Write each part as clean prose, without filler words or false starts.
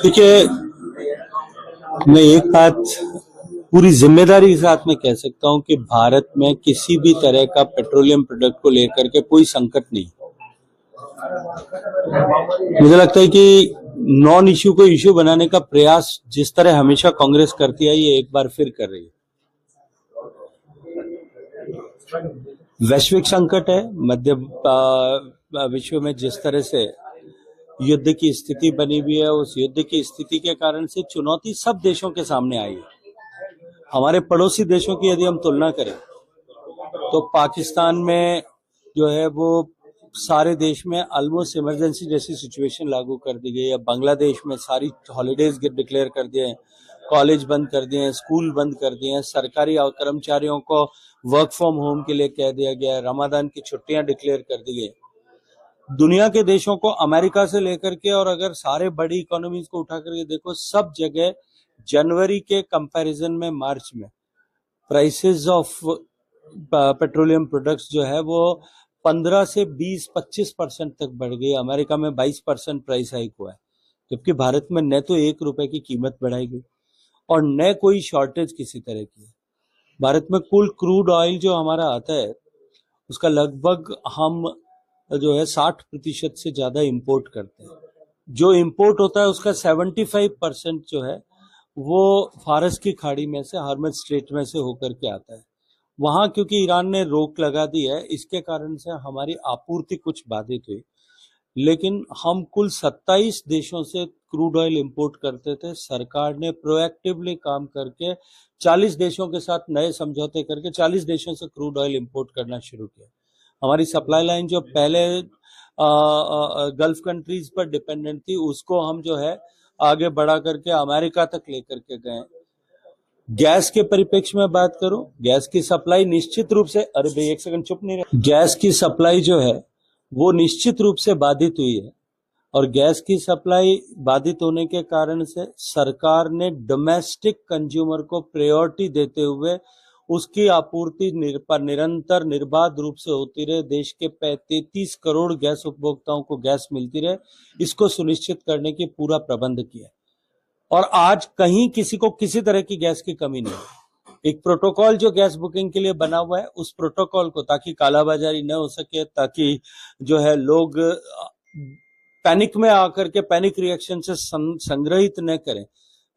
देखिए, मैं एक बात पूरी जिम्मेदारी के साथ में कह सकता हूं कि भारत में किसी भी तरह का पेट्रोलियम प्रोडक्ट को लेकर के कोई संकट नहीं। मुझे लगता है कि नॉन इश्यू को इश्यू बनाने का प्रयास जिस तरह हमेशा कांग्रेस करती है, ये एक बार फिर कर रही है। वैश्विक संकट है, मध्य विश्व में जिस तरह से युद्ध की स्थिति बनी हुई है, उस युद्ध की स्थिति के कारण से चुनौती सब देशों के सामने आई है। हमारे पड़ोसी देशों की यदि हम तुलना करें तो पाकिस्तान में जो है वो सारे देश में ऑलमोस्ट इमरजेंसी जैसी सिचुएशन लागू कर दी गई है। बांग्लादेश में सारी हॉलीडेज डिक्लेयर कर दिए हैं, कॉलेज बंद कर दिए हैं, स्कूल बंद कर दिए हैं, सरकारी कर्मचारियों को वर्क फ्रॉम होम के लिए कह दिया गया है, रमादान की छुट्टियां डिक्लेयर कर दी गई। दुनिया के देशों को अमेरिका से लेकर के और अगर सारे बड़ी इकोनॉमीज को उठा करके देखो, सब जगह जनवरी के कंपैरिजन में मार्च में प्राइसेस ऑफ पेट्रोलियम प्रोडक्ट्स जो है वो 15 से 20-25% तक बढ़ गई। अमेरिका में 22% प्राइस हाइक हुआ है, जबकि भारत में न तो 1 रुपए की कीमत बढ़ाई गई और न कोई शॉर्टेज किसी तरह की है। भारत में कुल क्रूड ऑयल जो हमारा आता है उसका लगभग हम जो है 60% से ज्यादा इंपोर्ट करते हैं। जो इंपोर्ट होता है उसका 75% जो है वो फारस की खाड़ी में से, हार्मज स्ट्रेट में से होकर के आता है। वहां क्योंकि ईरान ने रोक लगा दी है, इसके कारण से हमारी आपूर्ति कुछ बाधित हुई, लेकिन हम कुल 27 देशों से क्रूड ऑयल इंपोर्ट करते थे। सरकार ने प्रोएक्टिवली काम करके 40 देशों के साथ नए समझौते करके 40 देशों से क्रूड ऑयल इंपोर्ट करना शुरू किया। हमारी सप्लाई लाइन जो पहले गल्फ कंट्रीज पर डिपेंडेंट थी, उसको हम जो है आगे बढ़ा करके अमेरिका तक लेकर के गए। गैस के परिप्रेक्ष्य में बात करूं, गैस की सप्लाई निश्चित रूप से, अरे भाई एक सेकंड चुप नहीं रहे, गैस की सप्लाई जो है वो निश्चित रूप से बाधित हुई है और गैस की सप्लाई बाधित होने के कारण से सरकार ने डोमेस्टिक कंज्यूमर को प्रायोरिटी देते हुए उसकी आपूर्ति निरंतर निर्बाध रूप से होती रहे, देश के 33 करोड़ गैस उपभोक्ताओं को गैस मिलती रहे, इसको सुनिश्चित करने की पूरा प्रबंध किया और आज कहीं किसी को किसी तरह की गैस की कमी नहीं है। एक प्रोटोकॉल जो गैस बुकिंग के लिए बना हुआ है, उस प्रोटोकॉल को, ताकि कालाबाजारी न हो सके, ताकि जो है लोग पैनिक में आकर के पैनिक रिएक्शन से संग्रहित न करें,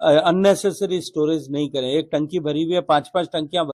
अननेसेसरी स्टोरेज नहीं करें। एक टंकी भरी हुई है, 5-5 टंकियां